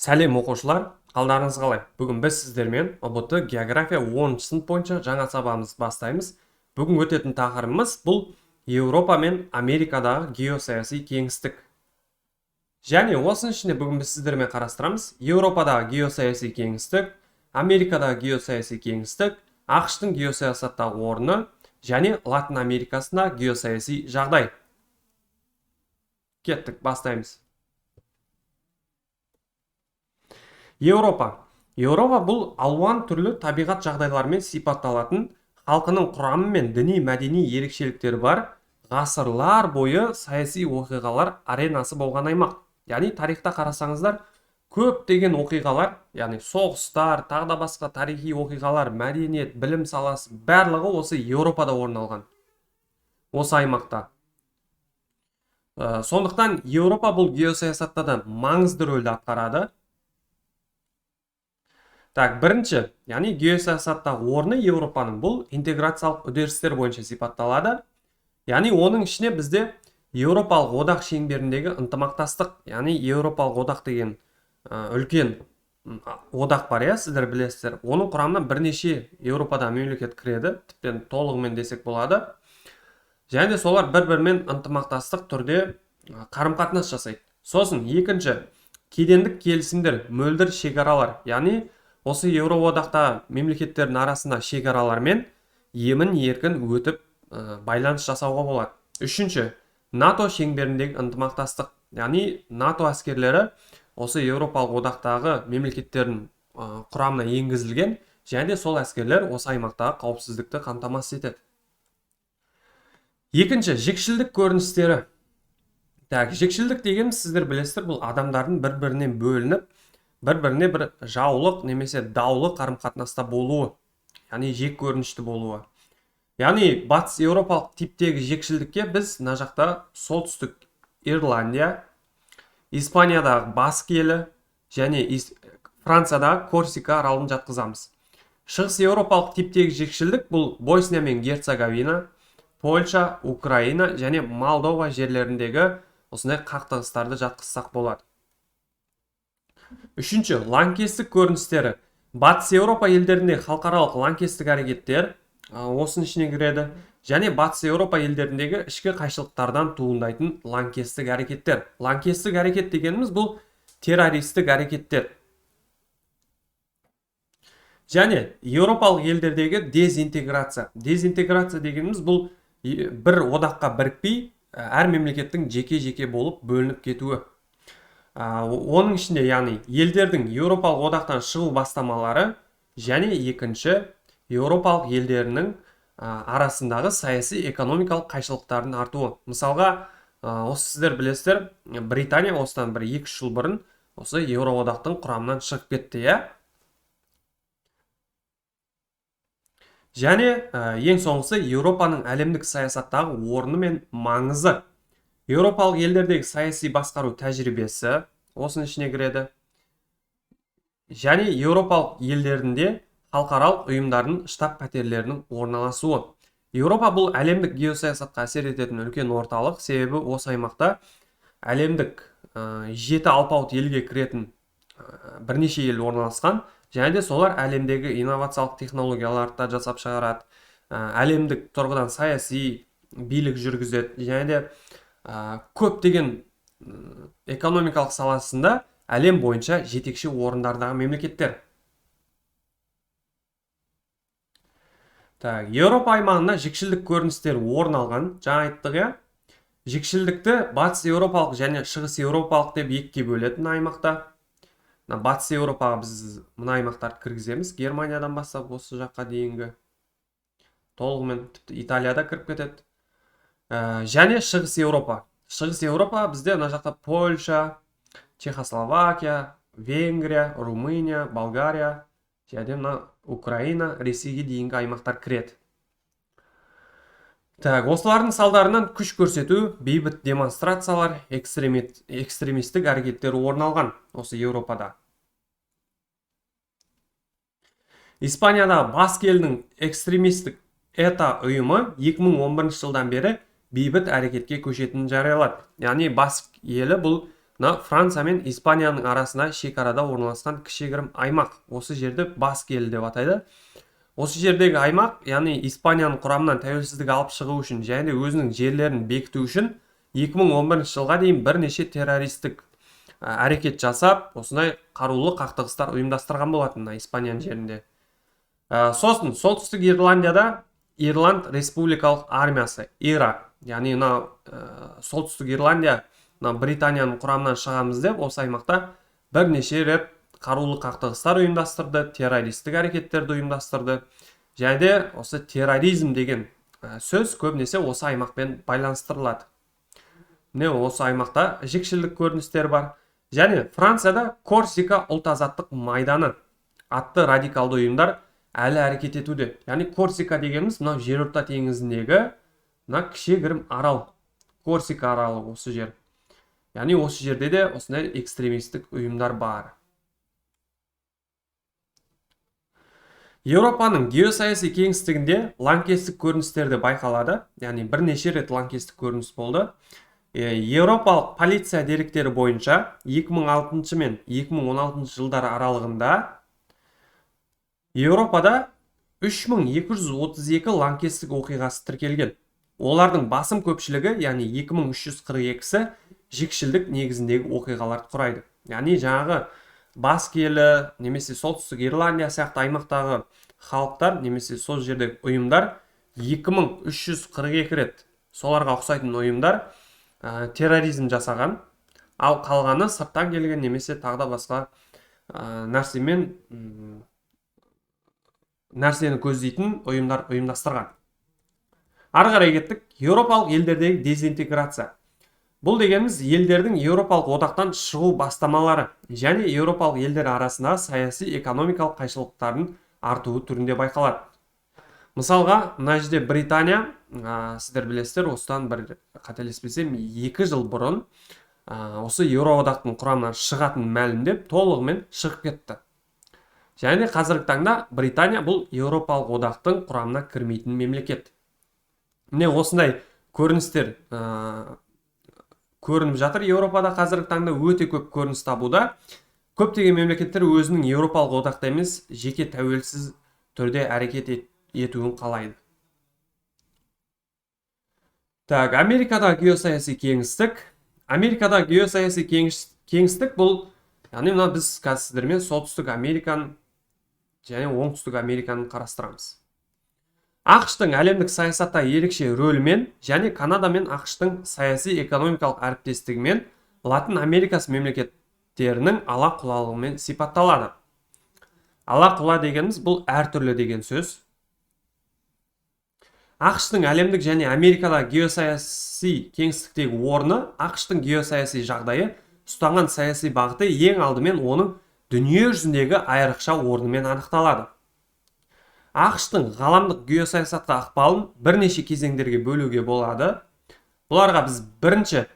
Сәлем оқушылар, қалдарыңыз қалай? Бүгін біз сіздермен ұбт география 10 сынып бойынша жаңа сабағымызды бастаймыз. Бүгін өтетін тақырыбымыз бұл Еуропа мен Америкадағы геосаяси кеңістік. Және осының ішінде бүгін біз сіздермен қарастырамыз Еуропадағы геосаяси кеңістік, Америкадағы геосаяси кеңістік, ақш-тың геосаясаттағы орны және Латын Америкасында геосаяси жағдай. Кеттік, бастаймыз. Еуропа бұл алуан түрлі табиғат жағдайларымен сипатталатын, халқының құрамы мен діни мәдени ерекшеліктері бар, ғасырлар бойы саяси оқиғалар аренасы болған аймақ. Яғни тарихта қарасаңыздар, көптеген оқиғалар, яғни соғыстар, тағы да басқа тарихи оқиғалар, мәдениет, білім саласы барлығы осы Еуропада орын алған. Осы аймақта. Сондықтан Еуропа бұл геосаясатта да маңызды рөлді атқарады. Бірінші, яғни геосаясаттағы орны Еуропаның бұл интеграциялық үдерістер бойынша сипатталады. Яғни оның ішіне бізде Еуропалық одақ шеңберіндегі ынтымақтастық, яғни Еуропалық одақ деген үлкен одақ бар, сіздер білесіздер. Оның құрамына бірнеше Еуропада мемлекет кіреді, тіптен толығымен десек болады. Және солар бір-бірімен ынтымақтастық түрде қарым-қатынас жасайды. Сосын екінші, кедендік келісімдер, мөлдір шекаралар, яғни осы Еуроодақта мемлекеттердің арасында шекаралармен емін еркін өтіп байланыс жасауға болады. Үшінші, НАТО шеңберіндегі ынтымақтастық, яғни НАТО әскерлері осы Еуропалық одақтағы мемлекеттердің құрамына енгізілген, және сол әскерлер осы аймақтағы қауіпсіздікті қамтамасыз етеді. Екінші, жікшілдік көріністері. Жікшілдік дегеніміз сіздер білесіздер, бұл адамдардың бір-бірінен бөлініп, бір-біріне бір жаулық немесе даулы қарым-қатынаста болуы, яғни жек көрінішті болуы. Яғни батыс еуропалық типтегі жекшілдікке біз мына жақта солтүстік Ирландия, Испаниядағы Баск елі және Франциядағы Корсика аралын жатқызамыз. Шығыс еуропалық типтегі жекшілдік бұл Босния мен Герцеговина, Польша, Украина және Молдова жерлеріндегі осындай қақтығыстарды жатқызсақ болады. Үшінші, лаңкестік көріністері. Батыс Еуропа елдерінде халықаралық лаңкестік әрекеттер осының ішіне кіреді. Және Батыс Еуропа елдеріндегі ішкі қайшылықтардан туындайтын лаңкестік әрекеттер. Лаңкестік әрекет дегеніміз бұл террористік әрекеттер. Және Еуропалық елдердегі дезинтеграция. Дезинтеграция дегеніміз бұл бір одаққа бірікпей, әр мемлекеттің жеке-жеке болып бөлініп кетуі. Оның ішінде, яғни, елдердің Еуропалық одақтан шығу бастамалары және екінші, Еуропалық елдерінің арасындағы саяси экономикалық қайшылықтардың артуы. Мысалға, осы сіздер білесіздер, Британия осыдан бір 2 жыл бұрын осы Еуроодақтың құрамынан шығып кетті, Және ең соңғысы Еуропаның әлемдік саясаттағы орны мен маңызы. Еуропалық елдердегі саяси басқару тәжірибесі осының ішіне кіреді. Және Еуропалық елдерінде халықаралық ұйымдардың штаб пәтерлерінің орналасуы. Еуропа бұл әлемдік геосаясатқа әсер ететін үлкен орталық, себебі осы аймақта әлемдік 7 алпауыт елге кіретін бірнеше ел орналасқан, және де солар әлемдегі инновациялық технологияларды да жасап шығарады, әлемдік тұрғыдан саяси билік жүргізеді, және де көптеген экономикалық саласында әлем бойынша жетекші орындардағы мемлекеттер. Еуропа аймағында жікшілдік көріністері орын алған, жаңа айттық, Жікшілдікті батыс еуропалық және шығыс еуропалық деп екіге бөлетін аймақта. Батыс Еуропаға біз мына аймақтарды кіргіземіз, Германиядан бастап осы жаққа дейінгі. Толығымен Италияда кіріп кетеді. Және шығыс Еуропа. Шығыс Еуропа бізде мына жақта Польша, Чехословакия, Венгрия, Румыния, Болгария, және Украина, Ресейге дейінгі аймақтар кіреді. Осылардың салдарынан күш көрсету, бейбіт демонстрациялар, экстремистік әрекеттер орын алған осы Еуропада. Испанияда Баск елінің экстремистік ETA ұйымы 2011 жылдан бері бейбіт әрекетке көшетінін жариялады. Яғни Баск елі бұл Франция мен Испанияның арасына шекарада орналасқан кішігірім аймақ. Осы жерді Баск елі деп атайды. Осы жердегі аймақ, яғни Испанияның құрамынан тәуелсіздік алып шығу үшін және де өзінің жерлерін бекіту үшін 2011 жылға дейін бірнеше террористік әрекет жасап, осындай қарулы қақтығыстар ұйымдастырған болатын Испанияның жерінде. Сосын солтүстік Ирландияда Ирланд Республикалық армиясы, ИРА, яғни солтүстік Ирландия Британияның құрамынан шығамыз деп, осы аймақта бірнеше рет қарулы қақтығыстар ұйымдастырды, террористік әрекеттерді ұйымдастырды. Және де осы терроризм деген сөз көбінесе осы аймақпен байланыстырылады. Осы аймақта жікшілдік көріністер бар. Және Францияда Корсика ұлт азаттық майданы атты радикалды ұйымдар әлі әрекет етуде. Яғни Корсика дегеніміз мынау жерорта теңізіндегі кішігірім арал. Корсика аралы осы жер. Яғни осы жерде де осындай экстремистік ұйымдар бар. Еуропаның геосаяси кеңістігінде лаңкестік көріністерді байқалады. Яғни бірнеше рет лаңкестік көрініс болды. Еуропалық полиция деректері бойынша 2006 мен 2016 жылдар аралығында Еуропада 3232 лаңкестік оқиғасы тіркелген. Олардың басым көпшілігі, яғни 2342-сі жікшілдік негізіндегі оқиғаларды құрайды. Яғни жаңағы Баск елі, немесе солтүстік Ирландия сияқты аймақтағы халықтар, немесе сол жердегі ұйымдар 2342 рет соларға ұқсайтын ұйымдар терроризм жасаған, ал қалғаны сырттан келген немесе тағда басқа нәрсені көздейтін ұйымдар ұйымдастырған. Ары қарай кеттік, еуропалық елдердегі дезинтеграция. Бұл дегеніміз елдердің Еуропалық одақтан шығу бастамалары және еуропалық елдер арасында саяси экономикалық қайшылықтардың артуы түрінде байқалады. Мысалға, мына жерде Британия, сіздер білесіздер, осыдан бір қателеспесем 2 жыл бұрын осы Еуроодақтың құрамынан шығатын мәлімдеп толығымен шығып кетті. Және қазіргі таңда Британия бұл Еуропалық одақтың құрамына кірмейтін мемлекет. Міне осындай көріністер көрініп жатыр. Еуропада қазіргі таңда өте көп көрініс табуда. Көптеген мемлекеттер өзінің Еуропалық одақта емес, жеке тәуелсіз түрде әрекет етуін қалайды. Америкада геосаяси кеңістік. Америкада геосаяси кеңістік бұл, яғни біз қазірдермен солтүстік Американы және оңтүстік Американы қарастырамыз. ақш-тың әлемдік саясатта ерекше рөлімен және Канада мен ақш-тың саяси экономикалық әріптестігімен Латын Америкасы мемлекеттерінің ала-құлалығымен сипатталады. Ала-құла дегеніміз бұл әртүрлі деген сөз. ақш-тың әлемдік және Америкада геосаяси кеңістіктегі орны, ақш-тың геосаяси жағдайы, ұстанған саяси бағыты ең алдымен оның дүние жүзіндегі айрықша орнымен анықталады. ақш-тың ғаламдық геосаясатқа ықпалын бірнеше кезеңдерге бөлуге болады. Бұларға біз бірінші,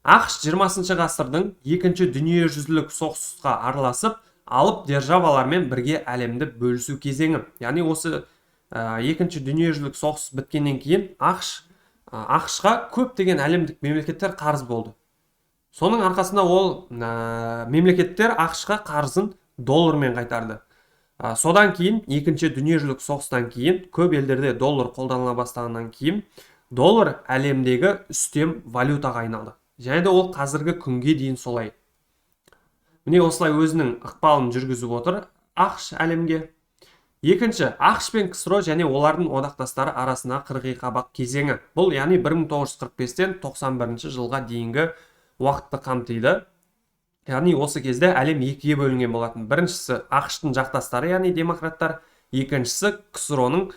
ақш 20 ғасырдың екінші дүниежүзілік соғысқа араласып, алып державалармен бірге әлемді бөлісу кезеңі. Яғни осы екінші дүниежүзілік соғыс біткеннен кейін ақш-қа көптеген әлемдік мемлекеттер қарыз болды. Соның арқасында ол мемлекеттер ақш-қа қарызын доллармен қайтарды. Содан кейін, екінші дүниежүзілік соғыстан кейін, көп елдерде доллар қолданыла бастағаннан кейін, доллар әлемдегі үстем валютаға айналды. Және де ол қазіргі күнге дейін солай. Міне осылай өзінің ықпалын жүргізіп отыр ақш әлемге. Екінші, ақш пен КСРО және олардың одақтастары арасында қырғи қабақ кезеңі. Бұл яғни 1945-тен 91 жылға дейінгі уақытты қамтиды. Яғни осы кезде әлем екіге бөлінген болатын. Біріншісі ақш-тың жақтастары, яғни демократтар, екіншісі КСРО-ның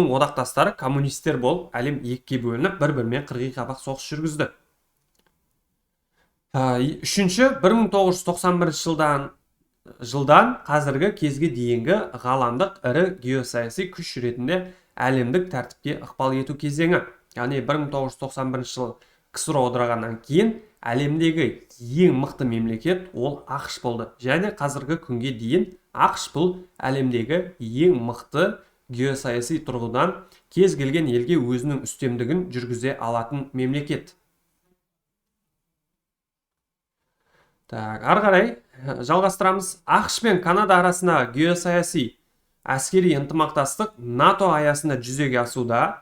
одақтастары, коммунистер болып, әлем екіге бөлініп, бір-бірімен қырғи қабақ соғыс жүргізді. Үшінші, 1991 жылдан қазіргі кезге дейінгі ғаламдық ірі геосаяси күш ретінде әлемдік тәртіпке ықпал ету кезеңі. Яғни 1991 жыл КСРО ыдырағаннан кейін әлемдегі ең мықты мемлекет ол ақш болды. Және қазіргі күнге дейін ақш бұл әлемдегі ең мықты геосаяси тұрғыдан кез келген елге өзінің үстемдігін жүргізе алатын мемлекет. Так, ары қарай жалғастырамыз. ақш пен Канада арасында геосаяси әскери ынтымақтастық НАТО аясында жүзеге асуда.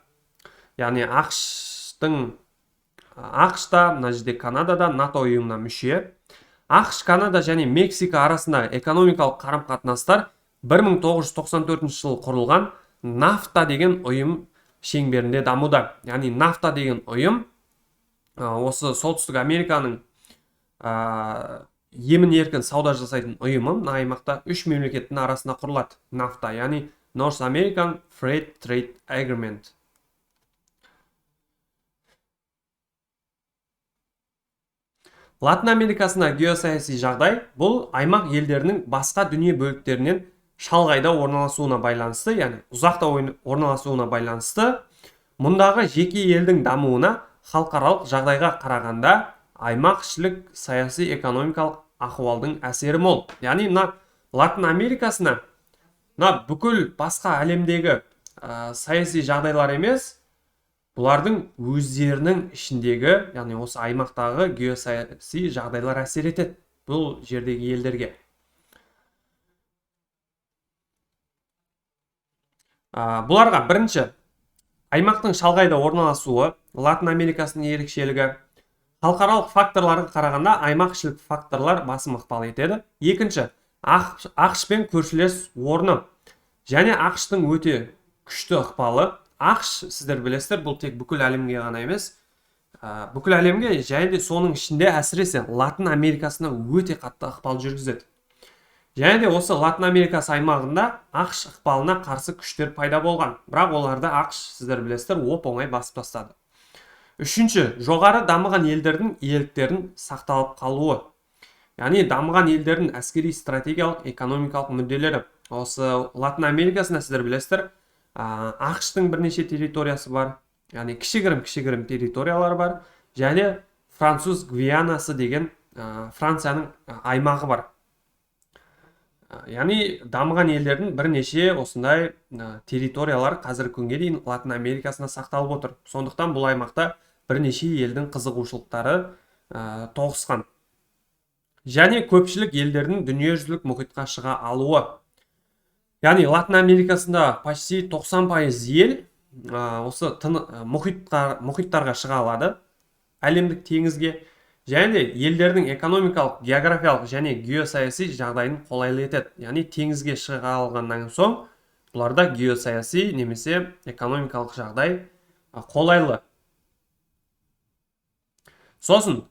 Яғни ақш та, мына жерде Канадада НАТО ұйымына мүше. ақш, Канада және Мексика арасында экономикалық қарым-қатынастар 1994 жылы құрылған нафта деген ұйым шеңберінде дамуда. Яғни нафта деген ұйым осы солтүстік Американың емін еркін сауда жасайтын ұйымы. Мына аймақта 3 мемлекеттің арасында құрылады нафта, яғни North American Free Trade Agreement. Латын Америкасында геосаяси жағдай бұл аймақ елдерінің басқа дүние бөліктерінен шалғайда орналасуына байланысты, яғни ұзақта орналасуына байланысты. Мұндағы жеке елдің дамуына халықаралық жағдайға қарағанда аймақішілік саяси экономикалық ахуалдың әсері мол. Яғни мына Латын Америкасына бүкіл басқа әлемдегі саяси жағдайлар емес, бұлардың өздерінің ішіндегі, яғни осы аймақтағы геосаяси жағдайлар әсер етеді бұл жердегі елдерге. Бұларға бірінші, аймақтың шалғайда орналасуы, Латын Америкасының ерекшелігі. Халықаралық факторларға қарағанда аймақшілік факторлар басым ықпал етеді. Екінші, ақш пен көршілес орны және ақштың өте күшті ықпалы. ақш, сіздер білесіздер, бұл тек бүкіл әлемге ғана емес, бүкіл әлемге және де соның ішінде әсіресе Латын Америкасына өте қатты ықпал жүргізеді. Және де осы Латын Америкасы аймағында ақш ықпалына қарсы күштер пайда болған. Бірақ оларды ақш, сіздер білесіздер, оп-оңай басып тастады. Үшінші, жоғары дамыған елдердің иеліктерін сақталып қалуы. Яғни дамыған елдердің әскери стратегиялық экономикалық мүдделері. Осы Латын Америкасында сіздер білесіздер, ақштың бірнеше территориясы бар, яғни кішігірім территориялар бар, және Француз Гвианасы деген Францияның аймағы бар. Яғни дамыған елдердің бірнеше осындай территориялар қазір күнге дейін Латын Америкасына сақталып отыр. Сондықтан бұл аймақта бірнеше елдің қызығушылықтары тоғысқан. Және көпшілік елдердің дүниежүзілік мұхитқа шыға алуы. Яғни Латын Америкасында почти 90% ел осы мұхиттарға шыға алады, әлемдік теңізге, және де елдердің экономикалық, географиялық және геосаяси жағдайын қолайлы етеді. Яғни теңізге шыға алғаннан соң, бұларда геосаяси немесе экономикалық жағдай қолайлы. Сосын,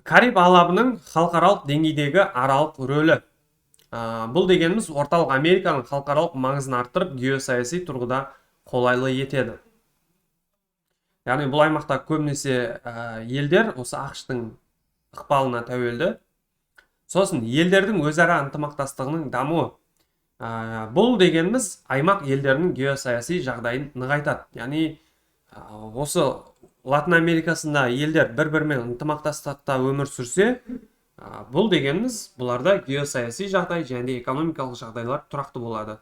Кариб алабының халықаралық деңгейдегі аралық рөлі. Бұл дегеніміз орталық Американың халықаралық маңызын арттырып, геосаяси тұрғыда қолайлы етеді. Яғни бұл аймақта көбінесе елдер осы ақштың ықпалына тәуелді. Сосын елдердің өзара ынтымақтастығының дамуы. Бұл дегеніміз аймақ елдерінің геосаяси жағдайын нығайтады. Яғни осы Латын Америкасында елдер бір-бірімен ынтымақтастықта өмір сүрсе, бұл дегеніміз бұларда геосаяси жағдай және экономикалық жағдайлар тұрақты болады.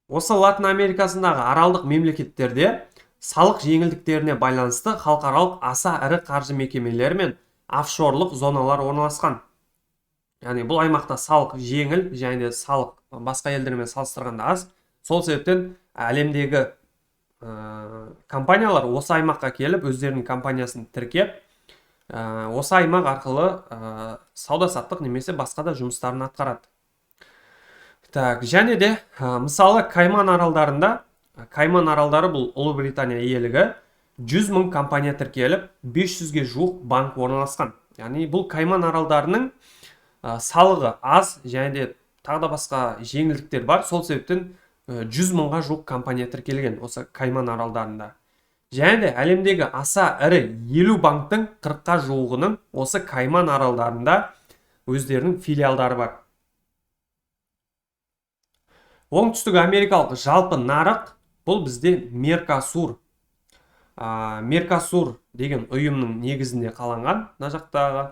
Осы Латын Америкасындағы аралдық мемлекеттерде салық жеңілдіктеріне байланысты халықаралық аса ірі қаржы мекемелері мен офшорлық зоналар орналасқан. Яғни бұл аймақта салық жеңіл және де салық басқа елдермен салыстырғанда аз. Сол себептен әлемдегі компаниялар осы аймаққа келіп, өздерінің компаниясын тіркеп, осы аймақ арқылы сауда-саттық немесе басқа да жұмыстарын атқарады. Және де мысалы Кайман аралдарында, Кайман аралдары бұл Ұлыбритания иелігі, 100 000 компания тіркеліп, 500-ге жуық банк орналасқан. Яғни бұл Кайман аралдарының салығы аз және де тағы да басқа жеңілдіктер бар. Сол себептен 100 000-ға жуық компания тіркелген осы Кайман аралдарында. Және де әлемдегі аса ірі 50 банктың 40-қа жуығының осы Кайман аралдарында өздерінің филиалдары бар. Оңтүстік Америкалық жалпы нарық бұл бізде Меркосур. Меркосур деген ұйымның негізінде қаланған. Мына жақтағы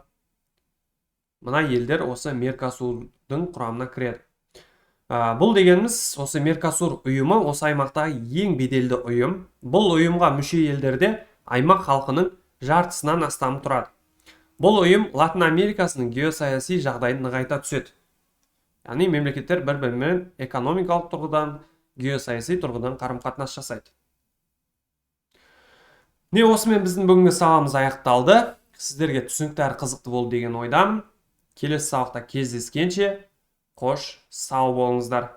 мына елдер осы Меркосурдың құрамына кіреді. Бұл дегеніміз осы Меркосур ұйымы осы аймақтағы ең беделді ұйым. Бұл ұйымға мүше елдерде аймақ халқының жартысынан астамы тұрады. Бұл ұйым Латын Америкасының геосаяси жағдайын нығайта түседі. Яғни мемлекеттер бір-бірімен экономикалық тұрғыдан, геосаяси тұрғыдан қарым-қатынас жасайды. Осымен біздің бүгінгі сабағымыз аяқталды. Сіздерге түсінікті әрі қызықты болды деген ойдамын. Келесі сабақта кездескенше, қош, сау болыңыздар.